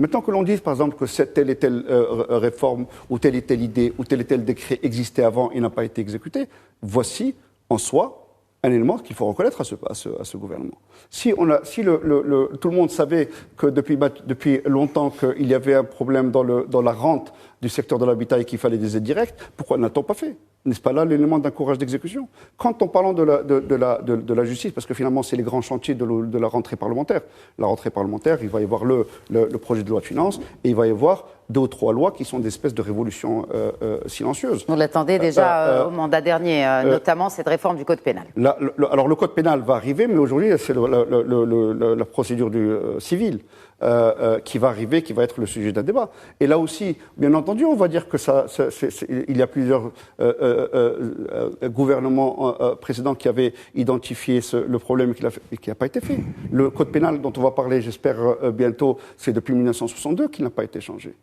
Maintenant que l'on dise, par exemple, que cette telle et telle réforme, ou telle et telle idée, ou tel et tel décret existait avant et n'a pas été exécuté, voici, en soi, un élément qu'il faut reconnaître à ce gouvernement. Si tout le monde savait que depuis longtemps qu'il y avait un problème dans la rente du secteur de l'habitat et qu'il fallait des aides directes, pourquoi n'a-t-on pas fait ? N'est-ce pas là l'élément d'un courage d'exécution ? Quand en parlant de la justice, parce que finalement c'est les grands chantiers de la rentrée parlementaire. La rentrée parlementaire, il va y avoir le projet de loi de finances et il va y avoir 2 ou 3 lois qui sont des espèces de révolutions silencieuses. On l'attendait déjà au mandat dernier, notamment cette réforme du code pénal. Alors le code pénal va arriver, mais aujourd'hui c'est la procédure civile qui va arriver, qui va être le sujet d'un débat. Et là aussi, bien entendu, on va dire que il y a plusieurs gouvernements précédents qui avaient identifié le problème qui n'a pas été fait. Le code pénal dont on va parler, j'espère, bientôt, c'est depuis 1962 qu'il n'a pas été changé.